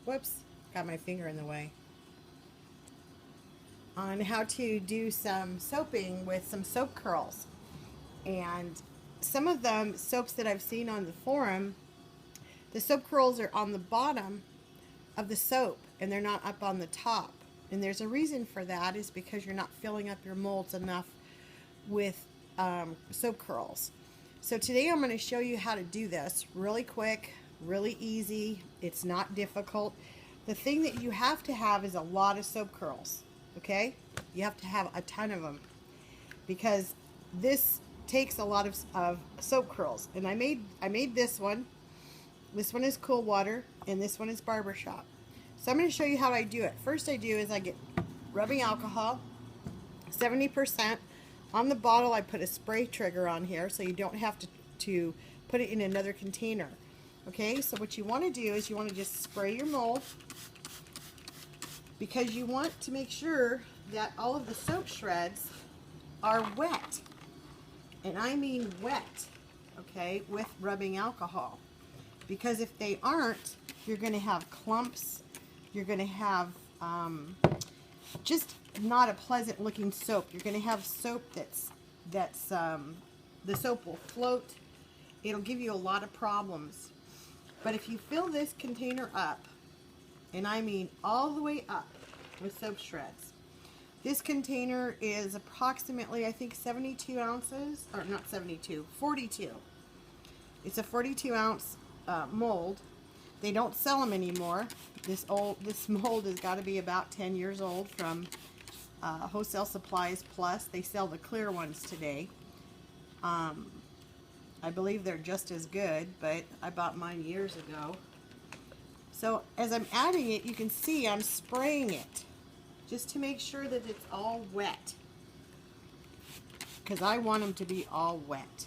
whoops, got my finger in the way, on how to do some soaping with some soap curls. And some of the soaps that I've seen on the forum, the soap curls are on the bottom of the soap and they're not up on the top. And there's a reason for that, is because you're not filling up your molds enough with soap curls. So today I'm going to show you how to do this really quick, really easy. It's not difficult. The thing that you have to have is a lot of soap curls, okay? You have to have a ton of them because this takes a lot of soap curls. And I made this one. This one is Cool Water and this one is Barbershop. So I'm going to show you how I do it. First I do is I get rubbing alcohol, 70%. On the bottle I put a spray trigger on here so you don't have to put it in another container. Okay, so what you want to do is you want to just spray your mold because you want to make sure that all of the soap shreds are wet. And I mean wet, okay, with rubbing alcohol. Because if they aren't, you're going to have clumps. You're going to have just not a pleasant looking soap. You're going to have soap that's the soap will float. It'll give you a lot of problems. But if you fill this container up, and I mean all the way up with soap shreds, this container is approximately, I think, 72 ounces, or not 72, 42. It's a 42 ounce mold. They don't sell them anymore. This mold has got to be about 10 years old from Wholesale Supplies Plus. They sell the clear ones today. I believe they're just as good, but I bought mine years ago. So as I'm adding it, you can see I'm spraying it just to make sure that it's all wet, because I want them to be all wet,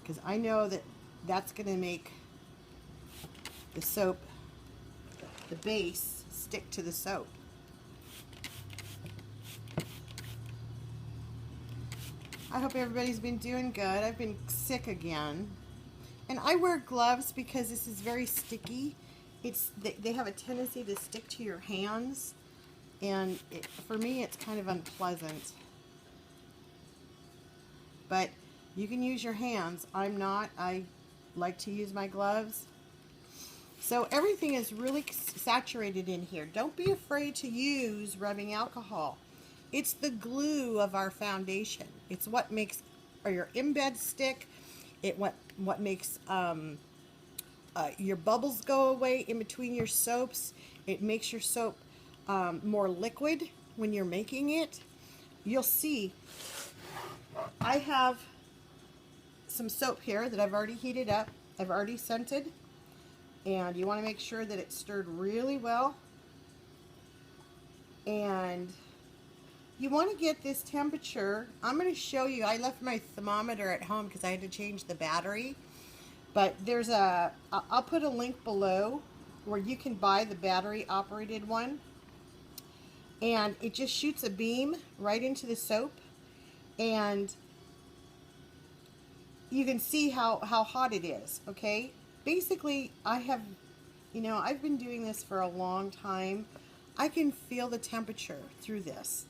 because I know that that's going to make the soap, the base, stick to the soap. I hope everybody's been doing good. I've been sick again. And I wear gloves because this is very sticky. They have a tendency to stick to your hands. And for me, it's kind of unpleasant. But you can use your hands. I'm not. I like to use my gloves. So everything is really saturated in here. Don't be afraid to use rubbing alcohol. It's the glue of our foundation. It's what makes your embed stick. What makes your bubbles go away in between your soaps. It makes your soap more liquid when you're making it. You'll see I have some soap here that I've already heated up. I've already scented. And you want to make sure that it's stirred really well. And you want to get this temperature. I'm going to show you. I left my thermometer at home because I had to change the battery. But there's I'll put a link below where you can buy the battery operated one. And it just shoots a beam right into the soap. And you can see how hot it is, okay? Basically, I've been doing this for a long time. I can feel the temperature through this.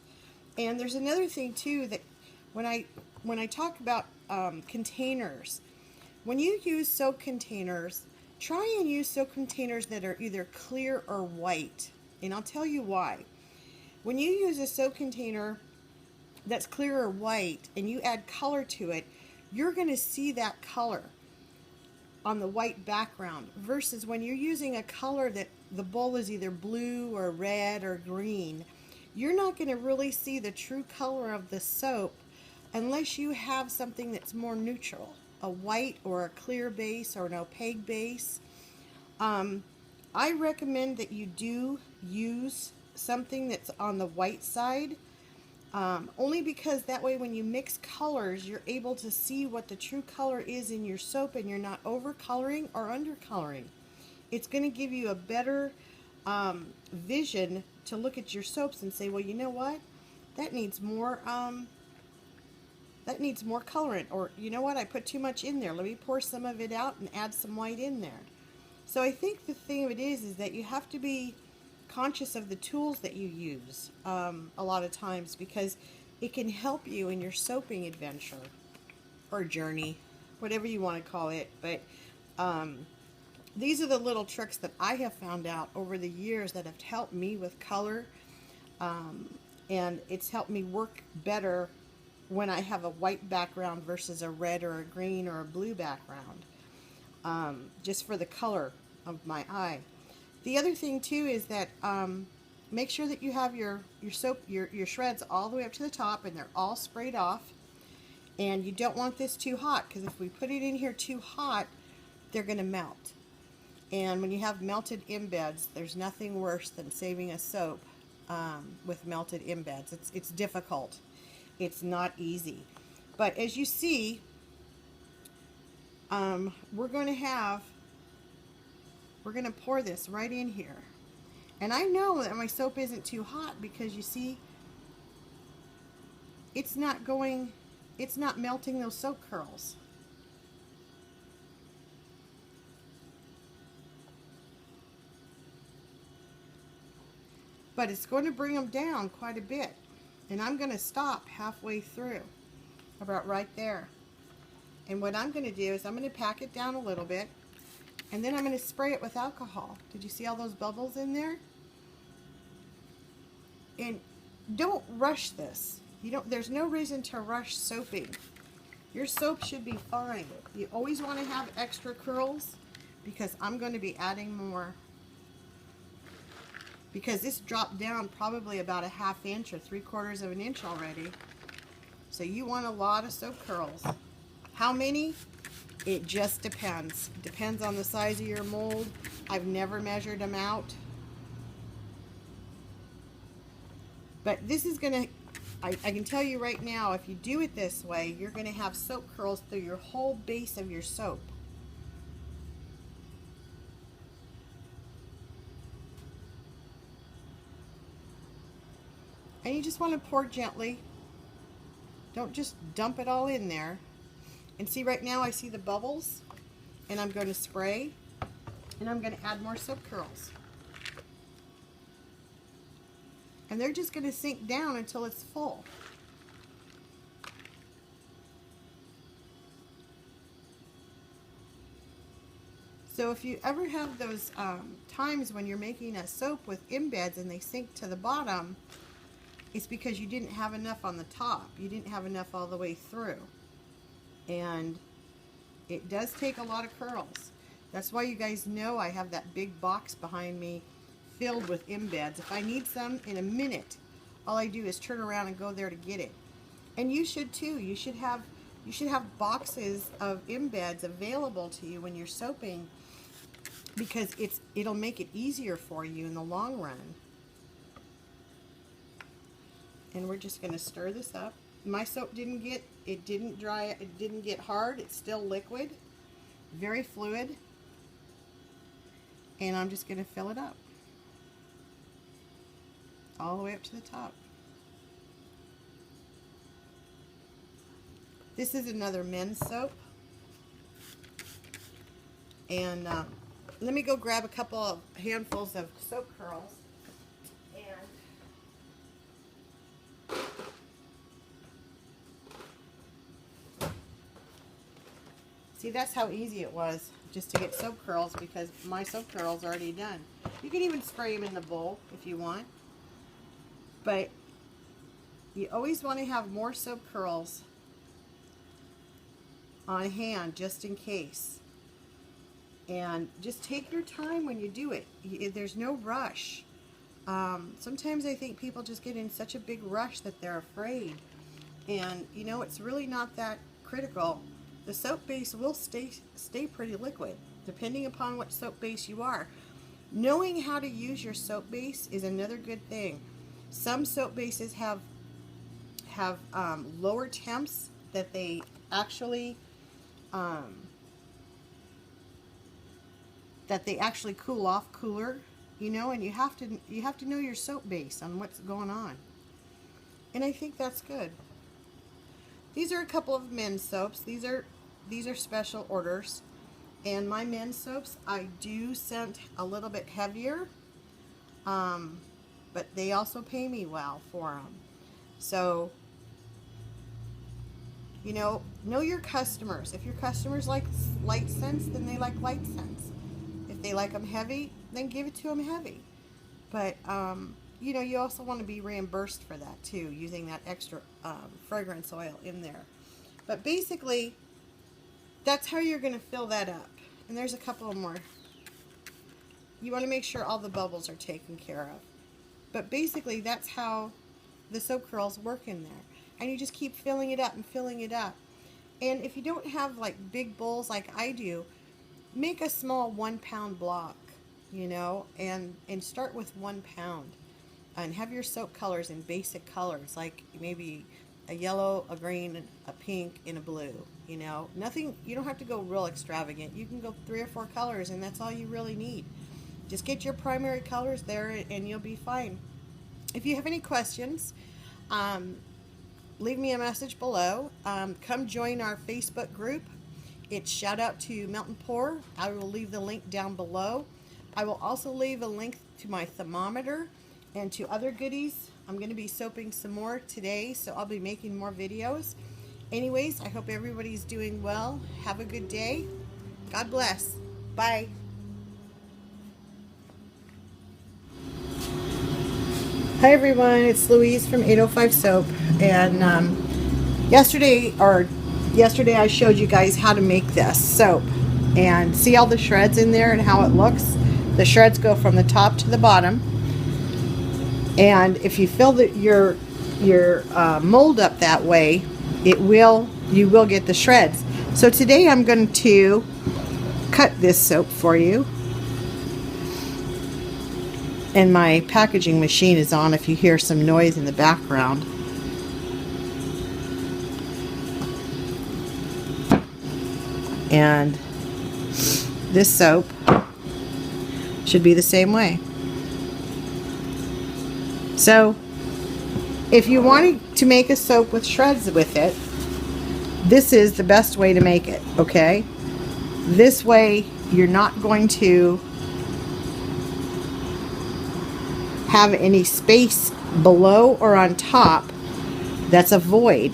And there's another thing too, that when I talk about containers, when you use soap containers, try and use soap containers that are either clear or white. And I'll tell you why. When you use a soap container that's clear or white and you add color to it, you're going to see that color on the white background, versus when you're using a color that the bowl is either blue or red or green, you're not going to really see the true color of the soap unless you have something that's more neutral, a white or a clear base or an opaque base. I recommend that you do use something that's on the white side, only because that way when you mix colors, you're able to see what the true color is in your soap and you're not over-coloring or under-coloring. It's going to give you a better vision to look at your soaps and say, well, you know what? That needs more colorant. Or, you know what? I put too much in there. Let me pour some of it out and add some white in there. So I think the thing of it is that you have to be conscious of the tools that you use a lot of times, because it can help you in your soaping adventure or journey, whatever you want to call it. But these are the little tricks that I have found out over the years that have helped me with color, and it's helped me work better when I have a white background versus a red or a green or a blue background, just for the color of my eye. The other thing too is that make sure that you have your soap, your shreds all the way up to the top, and they're all sprayed off. And you don't want this too hot, because if we put it in here too hot, they're going to melt. And when you have melted embeds, there's nothing worse than saving a soap with melted embeds. It's difficult. It's not easy. But as you see, we're going to pour this right in here. And I know that my soap isn't too hot, because you see, it's not melting those soap curls. But it's going to bring them down quite a bit. And I'm going to stop halfway through, about right there. And what I'm going to do is I'm going to pack it down a little bit, and then I'm going to spray it with alcohol. Did you see all those bubbles in there? And don't rush this. There's no reason to rush soaping. Your soap should be fine. You always want to have extra curls, because I'm going to be adding more. Because this dropped down probably about a 1/2 inch or 3/4 of an inch already. So you want a lot of soap curls. How many? It just depends. Depends on the size of your mold. I've never measured them out. But this is gonna, I can tell you right now, if you do it this way, you're gonna have soap curls through your whole base of your soap. And you just want to pour gently. Don't just dump it all in there. And see, right now I see the bubbles, and I'm going to spray, and I'm going to add more soap curls. And they're just going to sink down until it's full. So if you ever have those times when you're making a soap with embeds and they sink to the bottom, it's because you didn't have enough on the top. You didn't have enough all the way through. And it does take a lot of curls. That's why you guys know I have that big box behind me filled with embeds. If I need some in a minute, all I do is turn around and go there to get it. And you should too. You should have boxes of embeds available to you when you're soaping, because it'll make it easier for you in the long run. And we're just going to stir this up. My soap didn't dry, it didn't get hard. It's still liquid, very fluid. And I'm just going to fill it up all the way up to the top. This is another men's soap. And let me go grab a couple of handfuls of soap curls. See, that's how easy it was just to get soap curls, because my soap curls are already done. You can even spray them in the bowl if you want. But you always want to have more soap curls on hand just in case. And just take your time when you do it. There's no rush. Sometimes I think people just get in such a big rush that they're afraid. And you know, it's really not that critical. The soap base will stay pretty liquid, depending upon what soap base you are. Knowing how to use your soap base is another good thing. Some soap bases have lower temps that they actually cool off cooler, you know, and you have to know your soap base on what's going on. And I think that's good. These are a couple of men's soaps. These are special orders, And my men's soaps, I do scent a little bit heavier, but they also pay me well for them. So, you know your customers. If your customers like light scents, then they like light scents. If they like them heavy, then give it to them heavy. But, you know, you also want to be reimbursed for that too, using that extra fragrance oil in there. But basically, that's how you're going to fill that up. And there's a couple more. You want to make sure all the bubbles are taken care of. But basically, that's how the soap curls work in there. And you just keep filling it up and filling it up. And if you don't have like big bowls like I do, make a small 1 pound block, you know, and start with 1 pound. And have your soap colors in basic colors, like maybe a yellow, a green, a pink, and a blue. You know, nothing, you don't have to go real extravagant. You can go 3 or 4 colors, and that's all you really need. Just get your primary colors there, and you'll be fine. If you have any questions, leave me a message below. Come join our Facebook group. It's Shout Out to Melt and Pour. I will leave the link down below. I will also leave a link to my thermometer and to other goodies. I'm going to be soaping some more today, so I'll be making more videos. Anyways, I hope everybody's doing well. Have a good day. God bless. Bye. Hi everyone, it's Louise from 805 Soap, and yesterday I showed you guys how to make this soap, and see all the shreds in there and how it looks. The shreds go from the top to the bottom, and if you fill your mold up that way, you will get the shreds. So today I'm going to cut this soap for you. And my packaging machine is on if you hear some noise in the background. And this soap should be the same way. So if you want to make a soap with shreds with it, this is the best way to make it, okay? This way you're not going to have any space below or on top that's a void.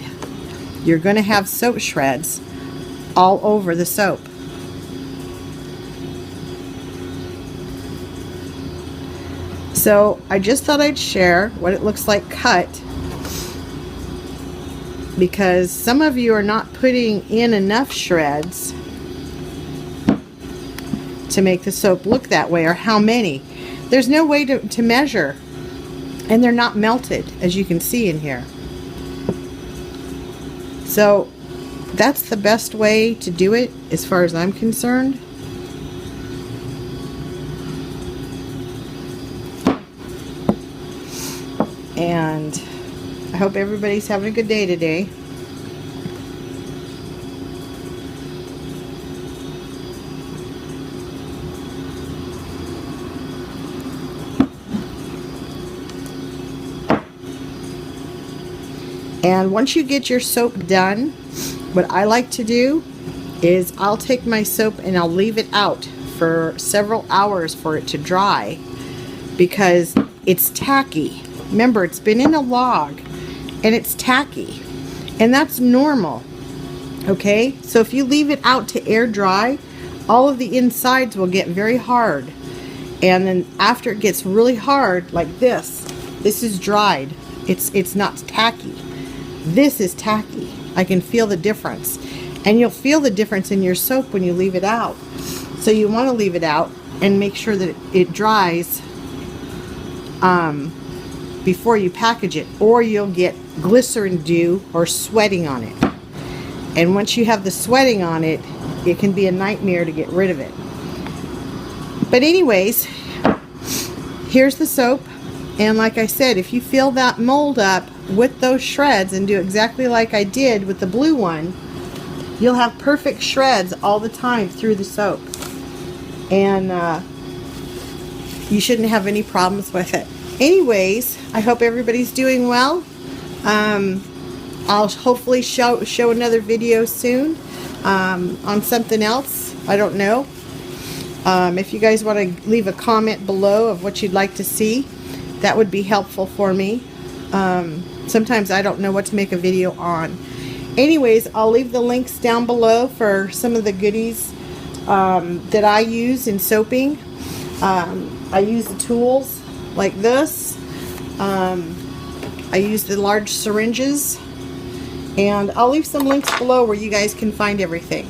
You're going to have soap shreds all over the soap. So I just thought I'd share what it looks like cut, because some of you are not putting in enough shreds to make the soap look that way, or how many. There's no way to measure, and they're not melted, as you can see in here. So that's the best way to do it as far as I'm concerned. And I hope everybody's having a good day today. And once you get your soap done, what I like to do is I'll take my soap and I'll leave it out for several hours for it to dry, because it's tacky. Remember, it's been in a log and it's tacky, and that's normal. Okay, so if you leave it out to air dry, all of the insides will get very hard, and then after it gets really hard like this is dried. It's not tacky. This is tacky. I can feel the difference, and you'll feel the difference in your soap when you leave it out. So you want to leave it out and make sure that it dries before you package it, or you'll get glycerin dew or sweating on it. And once you have the sweating on it, it can be a nightmare to get rid of it. But anyways, here's the soap. And like I said, if you fill that mold up with those shreds and do exactly like I did with the blue one, you'll have perfect shreds all the time through the soap. And you shouldn't have any problems with it. Anyways, I hope everybody's doing well. I'll hopefully show another video soon on something else. I don't know. If you guys want to leave a comment below of what you'd like to see, that would be helpful for me. Sometimes I don't know what to make a video on. Anyways, I'll leave the links down below for some of the goodies that I use in soaping. I use the tools like this. I use the large syringes. And I'll leave some links below where you guys can find everything.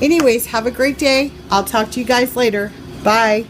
Anyways, have a great day. I'll talk to you guys later. Bye.